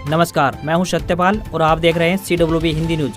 नमस्कार, मैं हूं सत्यपाल और आप देख रहे हैं CWB हिंदी न्यूज।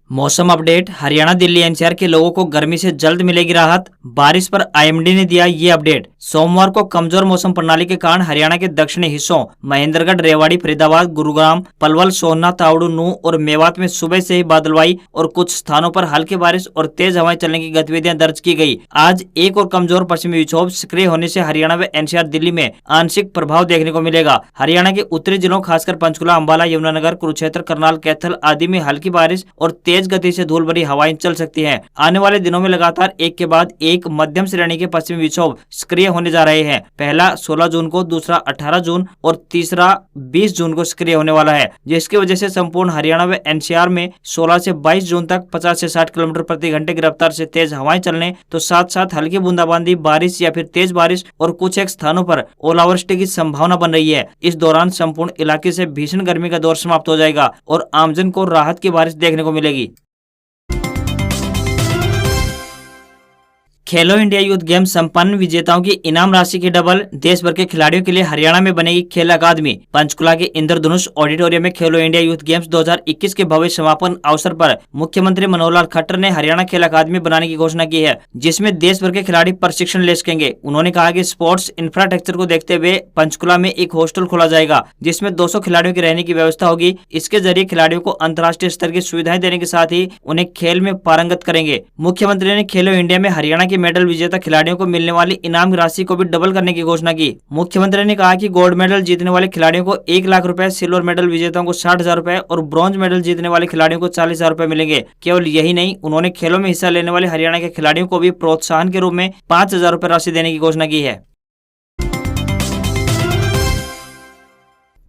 मौसम अपडेट। हरियाणा, दिल्ली एनसीआर के लोगों को गर्मी से जल्द मिलेगी राहत। बारिश पर आईएमडी ने दिया ये अपडेट। सोमवार को कमजोर मौसम प्रणाली के कारण हरियाणा के दक्षिणी हिस्सों महेंद्रगढ़, रेवाड़ी, फरीदाबाद, गुरुग्राम, पलवल, सोहना, तावड़ू, नूंह और मेवात में सुबह से ही बादलवाई और कुछ स्थानों पर हल्की बारिश और तेज हवाएं चलने की गतिविधियां दर्ज की गई। आज एक और कमजोर पश्चिमी विक्षोभ सक्रिय होने से हरियाणा व एनसीआर, दिल्ली में आंशिक प्रभाव देखने को मिलेगा। हरियाणा के उत्तरी जिलों खासकर पंचकुला, अंबाला, यमुनानगर, कुरुक्षेत्र, करनाल, कैथल आदि में हल्की बारिश और तेज गति से धूल भरी हवाएं चल सकती हैं। आने वाले दिनों में लगातार एक के बाद एक मध्यम श्रेणी के पश्चिमी विक्षोभ सक्रिय होने जा रहे हैं। पहला 16 जून को, दूसरा 18 जून और तीसरा 20 जून को सक्रिय होने वाला है, जिसकी वजह से संपूर्ण हरियाणा व एनसीआर में 16 से 22 जून तक 50 से 60 किलोमीटर प्रति घंटे की रफ्तार से तेज हवाएं चलने तो साथ साथ हल्की बूंदाबांदी, बारिश या फिर तेज बारिश और कुछ एक स्थानों पर ओलावृष्टि की संभावना बन रही है। इस दौरान संपूर्ण इलाके से भीषण गर्मी का दौर समाप्त हो जाएगा और आमजन को राहत की बारिश देखने को मिलेगी। खेलो इंडिया यूथ गेम्स संपन्न, विजेताओं की इनाम राशि की डबल। देश भर के खिलाड़ियों के लिए हरियाणा में बनेगी खेल अकादमी। पंचकुला के इंद्रधनुष ऑडिटोरियम में खेलो इंडिया यूथ गेम्स 2021 के भव्य समापन अवसर पर मुख्यमंत्री मनोहर लाल खट्टर ने हरियाणा खेल अकादमी बनाने की घोषणा की है, जिसमें देश भर के खिलाड़ी प्रशिक्षण ले सकेंगे। उन्होंने कहा कि स्पोर्ट्स इंफ्रास्ट्रक्चर को देखते हुए पंचकुला में एक हॉस्टल खोला जाएगा, जिसमें 200 खिलाड़ियों की रहने की व्यवस्था होगी। इसके जरिए खिलाड़ियों को अंतर्राष्ट्रीय स्तर की सुविधाएं देने के साथ ही उन्हें खेल में पारंगत करेंगे। मुख्यमंत्री ने खेलो इंडिया में हरियाणा मेडल विजेता खिलाड़ियों को मिलने वाली इनाम राशि को भी डबल करने की घोषणा की। मुख्यमंत्री ने कहा कि गोल्ड मेडल जीतने वाले खिलाड़ियों को 1 लाख रुपए, सिल्वर मेडल विजेताओं को 60,000 रुपए और ब्रॉन्ज मेडल जीतने वाले खिलाड़ियों को 40,000 रुपए मिलेंगे। केवल यही नहीं, उन्होंने खेलों में हिस्सा लेने वाले हरियाणा के खिलाड़ियों को भी प्रोत्साहन के रूप में 5,000 रुपए राशि देने की घोषणा की है।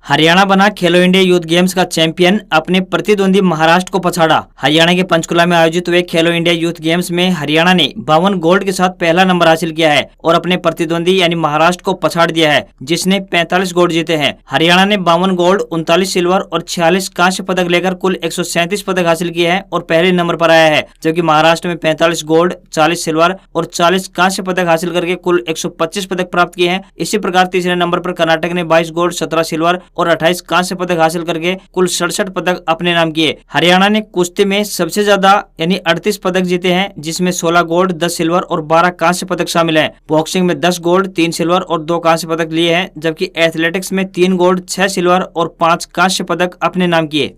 हरियाणा बना खेलो इंडिया यूथ गेम्स का चैंपियन, अपने प्रतिद्वंदी महाराष्ट्र को पछाड़ा। हरियाणा के पंचकुला में आयोजित हुए खेलो इंडिया यूथ गेम्स में हरियाणा ने 52 गोल्ड के साथ पहला नंबर हासिल किया है और अपने प्रतिद्वंदी यानी महाराष्ट्र को पछाड़ दिया है, जिसने 45 गोल्ड जीते हैं। हरियाणा ने 52 गोल्ड, 39 सिल्वर और 46 कांस्य पदक लेकर कुल 137 पदक हासिल किए हैं और पहले नंबर पर आया है, जबकि महाराष्ट्र में 45 गोल्ड, 40 सिल्वर और 40 कांस्य पदक हासिल करके कुल 125 पदक प्राप्त किए हैं। इसी प्रकार तीसरे नंबर पर कर्नाटक ने 22 गोल्ड, 17 सिल्वर और 28 कांस्य पदक हासिल करके कुल 67 पदक अपने नाम किए। हरियाणा ने कुश्ती में सबसे ज्यादा यानी 38 पदक जीते हैं, जिसमें 16 गोल्ड, 10 सिल्वर और 12 कांस्य पदक शामिल हैं। बॉक्सिंग में 10 गोल्ड, 3 सिल्वर और 2 कांस्य पदक लिए हैं, जबकि एथलेटिक्स में 3 गोल्ड, 6 सिल्वर और 5 कांस्य पदक अपने नाम किए।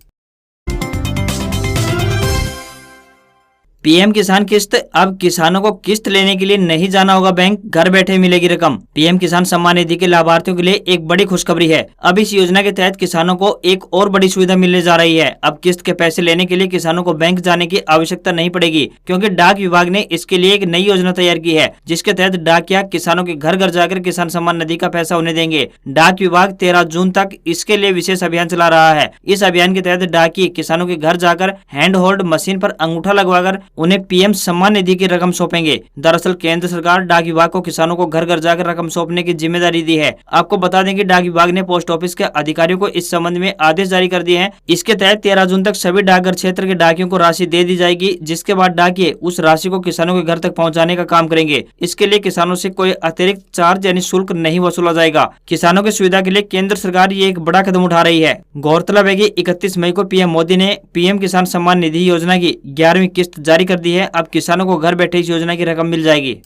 पीएम किसान किस्त, अब किसानों को किस्त लेने के लिए नहीं जाना होगा बैंक, घर बैठे मिलेगी रकम। पीएम किसान सम्मान निधि के लाभार्थियों के लिए एक बड़ी खुशखबरी है। अब इस योजना के तहत किसानों को एक और बड़ी सुविधा मिलने जा रही है। अब किस्त के पैसे लेने के लिए किसानों को बैंक जाने की आवश्यकता नहीं पड़ेगी, क्योंकि डाक विभाग ने इसके लिए एक नई योजना तैयार की है, जिसके तहत डाकिया किसानों के घर घर जाकर किसान सम्मान निधि का पैसा उन्हें देंगे। डाक विभाग 13 जून तक इसके लिए विशेष अभियान चला रहा है। इस अभियान के तहत डाकिये किसानों के घर जाकर हैंड होल्ड मशीन पर अंगूठा लगवाकर उन्हें पीएम सम्मान निधि की रकम सौंपेंगे। दरअसल केंद्र सरकार डाक विभाग को किसानों को घर घर जाकर रकम सौंपने की जिम्मेदारी दी है। आपको बता दें कि डाक विभाग ने पोस्ट ऑफिस के अधिकारियों को इस संबंध में आदेश जारी कर दिए हैं। इसके तहत 13 जून तक सभी डाकघर क्षेत्र के डाकियों को राशि दे दी जाएगी, जिसके बाद डाकिये उस राशि को किसानों के घर तक पहुँचाने का काम करेंगे। इसके लिए किसानों से कोई अतिरिक्त चार्ज यानी शुल्क नहीं वसूला जाएगा। किसानों की सुविधा के लिए केंद्र सरकार ये एक बड़ा कदम उठा रही है। गौरतलब है कि 31 मई को पीएम मोदी ने पीएम किसान सम्मान निधि योजना की 11वीं किस्त जारी कर दी है। अब किसानों को घर बैठे इस योजना की रकम मिल जाएगी।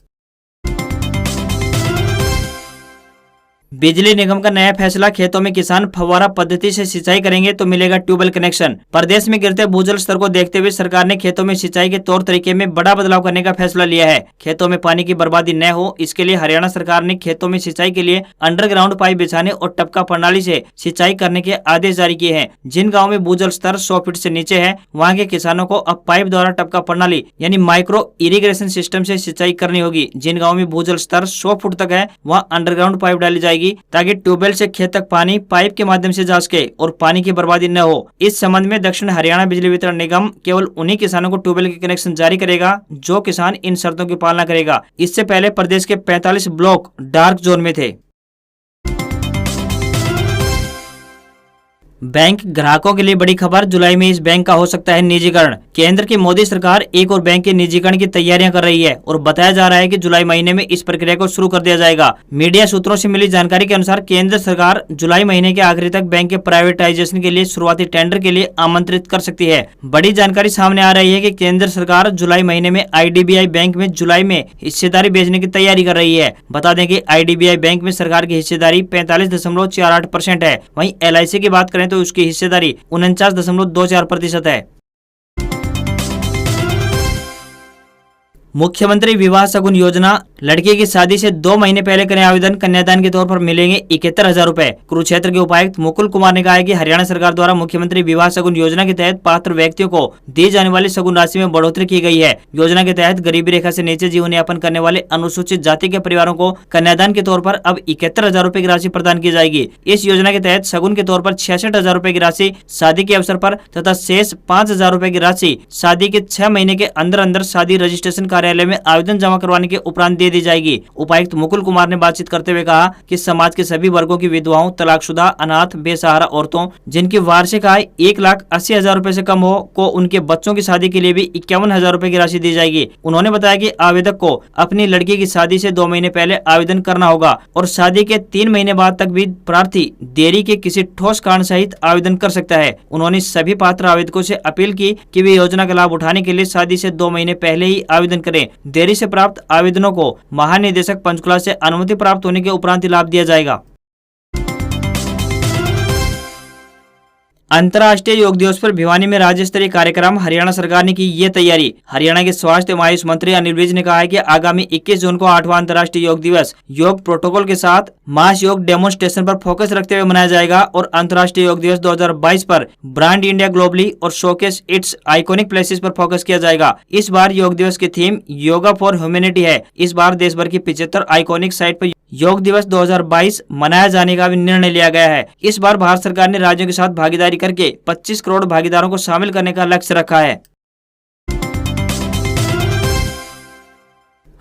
बिजली निगम का नया फैसला, खेतों में किसान फव्वारा पद्धति से सिंचाई करेंगे तो मिलेगा ट्यूबवेल कनेक्शन। प्रदेश में गिरते भूजल स्तर को देखते हुए सरकार ने खेतों में सिंचाई के तौर तरीके में बड़ा बदलाव करने का फैसला लिया है। खेतों में पानी की बर्बादी न हो, इसके लिए हरियाणा सरकार ने खेतों में सिंचाई के लिए अंडरग्राउंड पाइप बिछाने और टपका प्रणाली से सिंचाई करने के आदेश जारी किए हैं। जिन गाँव में भूजल स्तर 100 फीट से नीचे है, वहाँ के किसानों को अब पाइप द्वारा टपका प्रणाली यानी माइक्रो इरिगेशन सिस्टम से सिंचाई करनी होगी। जिन गाँव में भूजल स्तर 100 फुट तक है, वहाँ अंडरग्राउंड पाइप डाली जाएगी, ताकि ट्यूबवेल से खेत तक पानी पाइप के माध्यम से जा सके और पानी की बर्बादी न हो। इस संबंध में दक्षिण हरियाणा बिजली वितरण निगम केवल उन्हीं किसानों को ट्यूबवेल के कनेक्शन जारी करेगा जो किसान इन शर्तों की पालना करेगा। इससे पहले प्रदेश के 45 ब्लॉक डार्क जोन में थे। बैंक ग्राहकों के लिए बड़ी खबर, जुलाई में इस बैंक का हो सकता है निजीकरण। केंद्र की मोदी सरकार एक और बैंक के निजीकरण की तैयारियां कर रही है और बताया जा रहा है कि जुलाई महीने में इस प्रक्रिया को शुरू कर दिया जाएगा। मीडिया सूत्रों से मिली जानकारी के अनुसार केंद्र सरकार जुलाई महीने के आखिरी तक बैंक के प्राइवेटाइजेशन के लिए शुरुआती टेंडर के लिए आमंत्रित कर सकती है। बड़ी जानकारी सामने आ रही है कि केंद्र सरकार जुलाई महीने में IDBI बैंक में जुलाई में हिस्सेदारी बेचने की तैयारी कर रही है। बता दें कि IDBI बैंक में सरकार की हिस्सेदारी 45.48% है। वहीं LIC की बात करें तो उसकी हिस्सेदारी 49.24% है। मुख्यमंत्री विवाह शगुन योजना, लड़की की शादी से 2 महीने पहले करें आवेदन, कन्यादान के तौर पर मिलेंगे 71,000 रुपए। कुरुक्षेत्र के उपायुक्त मुकुल कुमार ने कहा है कि हरियाणा सरकार द्वारा मुख्यमंत्री विवाह शगुन योजना के तहत पात्र व्यक्तियों को दी जाने वाली शगुन राशि में बढ़ोतरी की गई है। योजना के तहत गरीबी रेखा से नीचे जीवन यापन करने वाले अनुसूचित जाति के परिवारों को कन्यादान के तौर पर अब 71,000 रुपए की राशि प्रदान की जाएगी। इस योजना के तहत शगुन के तौर पर 66,000 रुपए की राशि शादी के अवसर पर तथा शेष 5,000 रुपए की राशि शादी के 6 महीने के अंदर शादी रजिस्ट्रेशन कार्यालय में आवेदन जमा करवाने के उपरांत दे दी जाएगी। उपायुक्त मुकुल कुमार ने बातचीत करते हुए कहा कि समाज के सभी वर्गों की विधवाओं, तलाकशुदा, अनाथ, बेसहारा औरतों जिनकी वार्षिक आय 1,80,000 रुपए से कम हो को उनके बच्चों की शादी के लिए भी 51,000 रुपए की राशि दी जाएगी। उन्होंने बताया कि आवेदक को अपनी लड़की की शादी से 2 महीने पहले आवेदन करना होगा और शादी के 3 महीने बाद तक भी प्रार्थी देरी के किसी ठोस कारण सहित आवेदन कर सकता है। उन्होंने सभी पात्र आवेदकों से अपील की कि वे योजना का लाभ उठाने के लिए शादी से 2 महीने पहले ही आवेदन करें। देरी से प्राप्त आवेदनों को महानिदेशक पंचकुला से अनुमति प्राप्त होने के उपरांत लाभ दिया जाएगा। अंतर्राष्ट्रीय योग दिवस पर भिवानी में राज्य स्तरीय कार्यक्रम, हरियाणा सरकार ने की ये तैयारी। हरियाणा के स्वास्थ्य एवं आयुष मंत्री अनिल विज ने कहा है कि आगामी 21 जून को 8वां अंतर्राष्ट्रीय योग दिवस योग प्रोटोकॉल के साथ मास योग डेमोन्स्ट्रेशन पर फोकस रखते हुए मनाया जाएगा और अंतर्राष्ट्रीय योग दिवस 2022 पर ब्रांड इंडिया ग्लोबली और शोकेस इट्स आइकॉनिक प्लेसेस पर फोकस किया जाएगा। इस बार योग दिवस की थीम योगा फॉर ह्यूमैनिटी है। इस बार देश भर की 75 आइकॉनिक साइट पर योग दिवस 2022 मनाया जाने का भी निर्णय लिया गया है। इस बार भारत सरकार ने राज्यों के साथ भागीदारी करके 25 करोड़ भागीदारों को शामिल करने का लक्ष्य रखा है।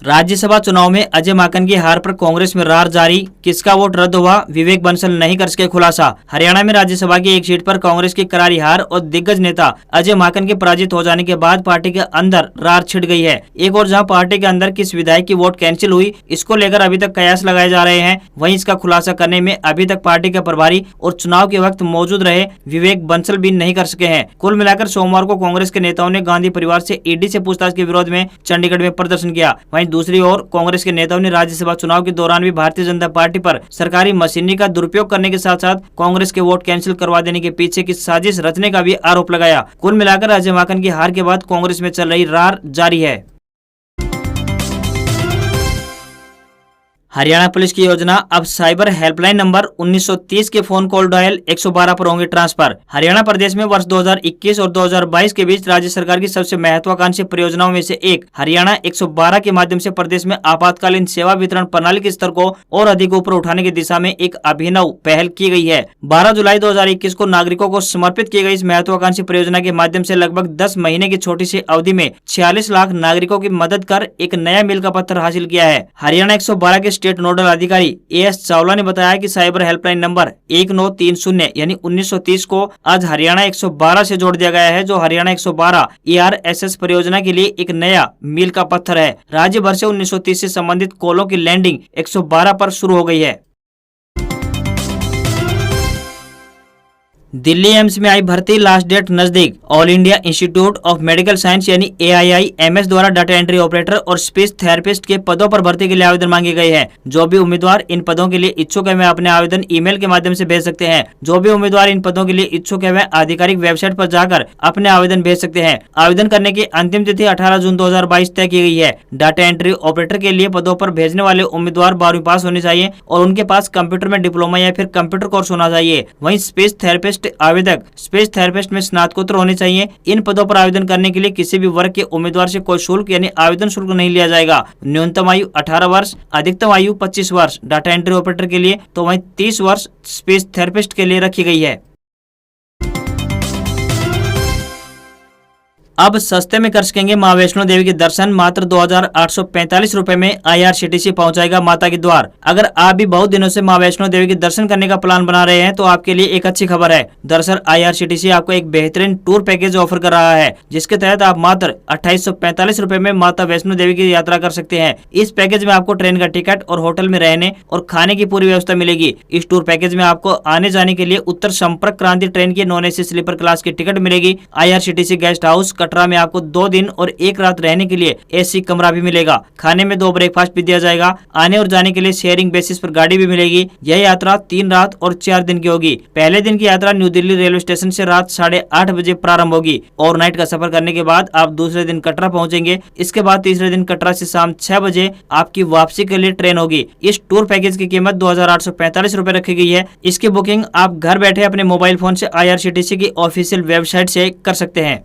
राज्यसभा चुनाव में अजय माकन की हार पर कांग्रेस में रार जारी, किसका वोट रद्द हुआ, विवेक बंसल नहीं कर सके खुलासा। हरियाणा में राज्यसभा की एक सीट पर कांग्रेस की करारी हार और दिग्गज नेता अजय माकन के पराजित हो जाने के बाद पार्टी के अंदर रार छिड़ गई है। एक और जहां पार्टी के अंदर किस विधायक की वोट कैंसिल हुई, इसको लेकर अभी तक कयास लगाए जा रहे हैं, वहीं इसका खुलासा करने में अभी तक पार्टी के प्रभारी और चुनाव के वक्त मौजूद रहे विवेक बंसल भी नहीं कर सके हैं। कुल मिलाकर सोमवार को कांग्रेस के नेताओं ने गांधी परिवार से ईडी से पूछताछ के विरोध में चंडीगढ़ में प्रदर्शन किया। वहीं दूसरी ओर कांग्रेस के नेताओं ने राज्यसभा चुनाव के दौरान भी भारतीय जनता पार्टी पर सरकारी मशीनरी का दुरुपयोग करने के साथ साथ कांग्रेस के वोट कैंसिल करवा देने के पीछे की साजिश रचने का भी आरोप लगाया। कुल मिलाकर अजय माकन की हार के बाद कांग्रेस में चल रही रार जारी है। हरियाणा पुलिस की योजना, अब साइबर हेल्पलाइन नंबर 1930 के फोन कॉल डायल 112 पर होंगे ट्रांसफर। हरियाणा प्रदेश में वर्ष 2021 और 2022 के बीच राज्य सरकार की सबसे महत्वाकांक्षी परियोजनाओं में से एक हरियाणा 112 के माध्यम से प्रदेश में आपातकालीन सेवा वितरण प्रणाली के स्तर को और अधिक ऊपर उठाने की दिशा में एक अभिनव पहल की गई है। 12 जुलाई 2021 को नागरिकों को समर्पित की गई इस महत्वाकांक्षी परियोजना के माध्यम से लगभग 10 महीने की छोटी सी अवधि में 46 लाख नागरिकों की मदद कर एक नया मील का पत्थर हासिल किया है। हरियाणा 112 के स्टेट नोडल अधिकारी AS चावला ने बताया कि साइबर हेल्पलाइन नंबर 1930 यानी 1930 को आज हरियाणा 112 से जोड़ दिया गया है, जो हरियाणा 112 ARSS परियोजना के लिए एक नया मील का पत्थर है। राज्य भर से 1930 से संबंधित कॉलों की लैंडिंग 112 पर शुरू हो गई है। दिल्ली एम्स में आई भर्ती, लास्ट डेट नजदीक। All India institute of medical science यानी AIIMS द्वारा डाटा एंट्री ऑपरेटर और स्पीच थेरेपिस्ट के पदों पर भर्ती के लिए आवेदन मांगे गए हैं। जो भी उम्मीदवार इन पदों के लिए इच्छुक है वे अपने आवेदन ईमेल के माध्यम से भेज सकते हैं। जो भी उम्मीदवार इन पदों के लिए इच्छुक है वे आधिकारिक वेबसाइट पर जाकर अपने आवेदन भेज सकते हैं। आवेदन करने की अंतिम तिथि 18 जून 2022 तय की गई है। डाटा एंट्री ऑपरेटर के लिए पदों पर भेजने वाले उम्मीदवार 12वीं पास होने चाहिए और उनके पास कंप्यूटर में डिप्लोमा या फिर कंप्यूटर कोर्स होना चाहिए। वहीं स्पीच थेरेपिस्ट आवेदक स्पीच थेरेपिस्ट में स्नातकोत्तर होने चाहिए। इन पदों पर आवेदन करने के लिए किसी भी वर्ग के उम्मीदवार से कोई शुल्क यानी आवेदन शुल्क नहीं लिया जाएगा। न्यूनतम आयु 18 वर्ष, अधिकतम आयु 25 वर्ष डाटा एंट्री ऑपरेटर के लिए, तो वहीं 30 वर्ष स्पीच थेरेपिस्ट के लिए रखी गई है। अब सस्ते में कर सकेंगे मां वैष्णो देवी के दर्शन। मात्र 2,845 रुपए में IRCTC पहुंचाएगा माता के द्वार। अगर आप भी बहुत दिनों से मां वैष्णो देवी के दर्शन करने का प्लान बना रहे हैं तो आपके लिए एक अच्छी खबर है। दरअसल IRCTC आपको एक बेहतरीन टूर पैकेज ऑफर कर रहा है, जिसके तहत आप मात्र 2845 रुपए में माता वैष्णो देवी की यात्रा कर सकते हैं। इस पैकेज में आपको ट्रेन का टिकट और होटल में रहने और खाने की पूरी व्यवस्था मिलेगी। इस टूर पैकेज में आपको आने जाने के लिए उत्तर संपर्क क्रांति ट्रेन की नॉन AC स्लीपर क्लास की टिकट मिलेगी। IRCTC गेस्ट हाउस कटरा में आपको 2 दिन और 1 रात रहने के लिए AC कमरा भी मिलेगा। खाने में 2 ब्रेकफास्ट भी दिया जाएगा। आने और जाने के लिए शेयरिंग बेसिस पर गाड़ी भी मिलेगी। यह यात्रा 3 रात और 4 दिन की होगी। पहले दिन की यात्रा न्यू दिल्ली रेलवे स्टेशन से रात 8:30 बजे प्रारंभ होगी। ओवरनाइट का सफर करने के बाद आप दूसरे दिन कटरा पहुंचेंगे। इसके बाद तीसरे दिन कटरा से शाम 6 बजे आपकी वापसी के लिए ट्रेन होगी। इस टूर पैकेज की कीमत 2,845 रुपए रखी गई है। इसकी बुकिंग आप घर बैठे अपने मोबाइल फोन से IRCTC की ऑफिशियल वेबसाइट से कर सकते हैं।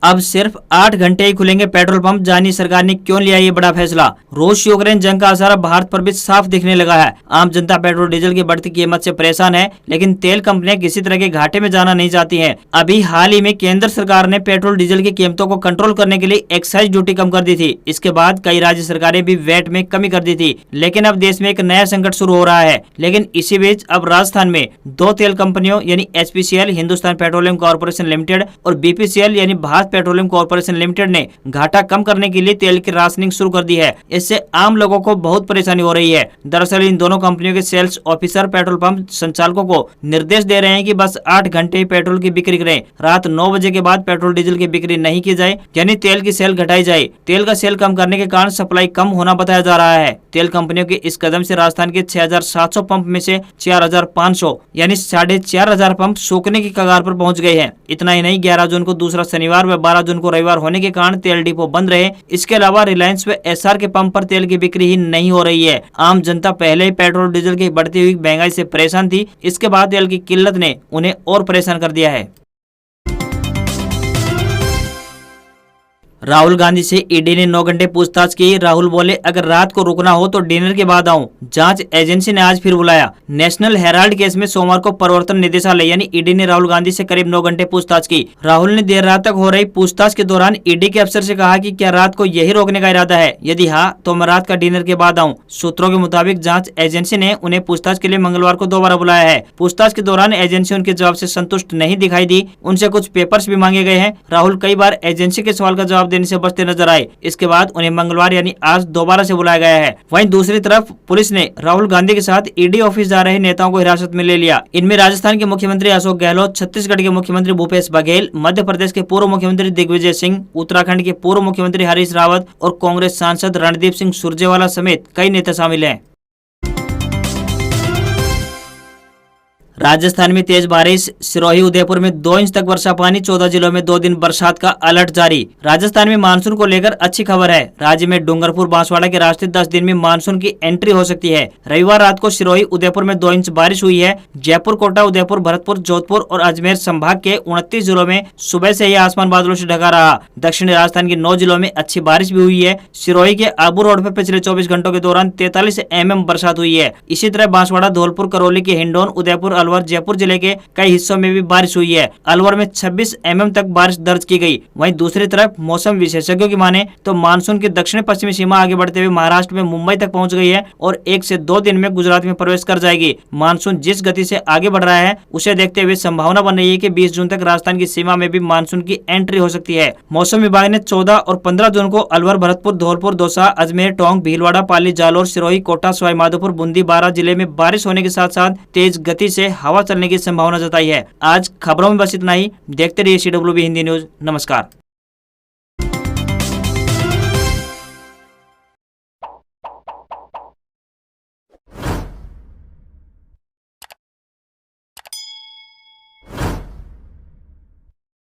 अब सिर्फ 8 घंटे ही खुलेंगे पेट्रोल पंप। जानिए सरकार ने क्यों लिया ये बड़ा फैसला। रूस यूक्रेन जंग का असर भारत पर भी साफ दिखने लगा है। आम जनता पेट्रोल डीजल की बढ़ती कीमत से परेशान है, लेकिन तेल कंपनियां किसी तरह के घाटे में जाना नहीं चाहती हैं। अभी हाल ही में केंद्र सरकार ने पेट्रोल डीजल की कीमतों को कंट्रोल करने के लिए एक्साइज ड्यूटी कम कर दी थी। इसके बाद कई राज्य सरकारें भी वैट में कमी कर दी थी, लेकिन अब देश में एक नया संकट शुरू हो रहा है। लेकिन इसी बीच अब राजस्थान में 2 तेल कंपनियों यानी HPCL Hindustan petroleum corporation limited और BPCL यानी भारत पेट्रोलियम कॉर्पोरेशन लिमिटेड ने घाटा कम करने के लिए तेल की राशनिंग शुरू कर दी है। इससे आम लोगों को बहुत परेशानी हो रही है। दरअसल इन दोनों कंपनियों के सेल्स ऑफिसर पेट्रोल पंप संचालकों को निर्देश दे रहे हैं कि बस 8 घंटे ही पेट्रोल की बिक्री करें। रात 9 बजे के बाद पेट्रोल डीजल की बिक्री नहीं की जाए, यानी तेल की सेल घटाई जाए। तेल का सेल कम करने के कारण सप्लाई कम होना बताया जा रहा है। तेल कंपनियों के इस कदम से राजस्थान के 6,700 पंप में से 4,500 यानी 4,500 पंप सूखने की कगार पर पहुंच गए हैं। इतना ही नहीं, 11 जून को दूसरा शनिवार व 12 जून को रविवार होने के कारण तेल डिपो बंद रहे। इसके अलावा रिलायंस व SR के पंप पर तेल की बिक्री ही नहीं हो रही है। आम जनता पहले ही पेट्रोल डीजल की बढ़ती हुई महंगाई से परेशान थी। इसके बाद तेल की किल्लत ने उन्हें और परेशान कर दिया है। राहुल गांधी से ईडी ने 9 घंटे पूछताछ की। राहुल बोले, अगर रात को रुकना हो तो डिनर के बाद आऊं। जांच एजेंसी ने आज फिर बुलाया। नेशनल हेराल्ड केस में सोमवार को प्रवर्तन निदेशालय यानी ईडी ने राहुल गांधी से करीब 9 घंटे पूछताछ की। राहुल ने देर रात तक हो रही पूछताछ के दौरान ईडी के अफसर से कहा कि क्या रात को यही रोकने का इरादा है, यदि हाँ तो मैं रात का डिनर के बाद आऊँ। सूत्रों के मुताबिक जाँच एजेंसी ने उन्हें पूछताछ के लिए मंगलवार को दोबारा बुलाया है। पूछताछ के दौरान एजेंसी उनके जवाब से संतुष्ट नहीं दिखाई दी। उनसे कुछ पेपर्स भी मांगे गए हैं। राहुल कई बार एजेंसी के सवाल का जवाब देने से बचते नजर आए। इसके बाद उन्हें मंगलवार यानी आज दोबारा से बुलाया गया है। वहीं दूसरी तरफ पुलिस ने राहुल गांधी के साथ ईडी ऑफिस जा रहे नेताओं को हिरासत में ले लिया। इनमें राजस्थान के मुख्यमंत्री अशोक गहलोत, छत्तीसगढ़ के मुख्यमंत्री भूपेश बघेल, मध्य प्रदेश के पूर्व मुख्यमंत्री दिग्विजय सिंह, उत्तराखंड के पूर्व मुख्यमंत्री हरीश रावत और कांग्रेस सांसद रणदीप सिंह सुरजेवाला समेत कई नेता शामिल हैं। राजस्थान में तेज बारिश। सिरोही उदयपुर में 2 इंच तक वर्षा पानी। 14 जिलों में 2 दिन बरसात का अलर्ट जारी। राजस्थान में मानसून को लेकर अच्छी खबर है। राज्य में डूंगरपुर बांसवाड़ा के रास्ते 10 दिन में मानसून की एंट्री हो सकती है। रविवार रात को सिरोही उदयपुर में 2 इंच बारिश हुई है। जयपुर, कोटा, उदयपुर, भरतपुर, जोधपुर और अजमेर संभाग के 29 जिलों में सुबह से ही आसमान बादलों से ढका रहा। दक्षिणी राजस्थान के 9 जिलों में अच्छी बारिश भी हुई है। सिरोही के आबू रोड पर पिछले 24 घंटों के दौरान 43 mm बरसात हुई है। इसी तरह बांसवाड़ा, धौलपुर, करौली के हिंडौन, उदयपुर, अलवर, जयपुर जिले के कई हिस्सों में भी बारिश हुई है। अलवर में 26 mm तक बारिश दर्ज की गई। वहीं दूसरी तरफ मौसम विशेषज्ञों की माने तो मानसून की दक्षिण पश्चिमी सीमा आगे बढ़ते हुए महाराष्ट्र में मुंबई तक पहुंच गई है और 1 से 2 दिन में गुजरात में प्रवेश कर जाएगी। मानसून जिस गति से आगे बढ़ रहा है उसे देखते हुए संभावना बन रही है कि 20 जून तक राजस्थान की सीमा में भी मानसून की एंट्री हो सकती है। मौसम विभाग ने 14 और 15 जून को अलवर, भरतपुर, धौलपुर, दौसा, अजमेर, टोंक, भीलवाड़ा, पाली, जालोर, सिरोही, कोटा, सवाईमाधोपुर, बूंदी, बारां जिले में बारिश होने के साथ साथ तेज गति से हवा चलने की संभावना जताई है। आज खबरों में बस इतना ही। देखते रहिए CWB हिंदी न्यूज। नमस्कार।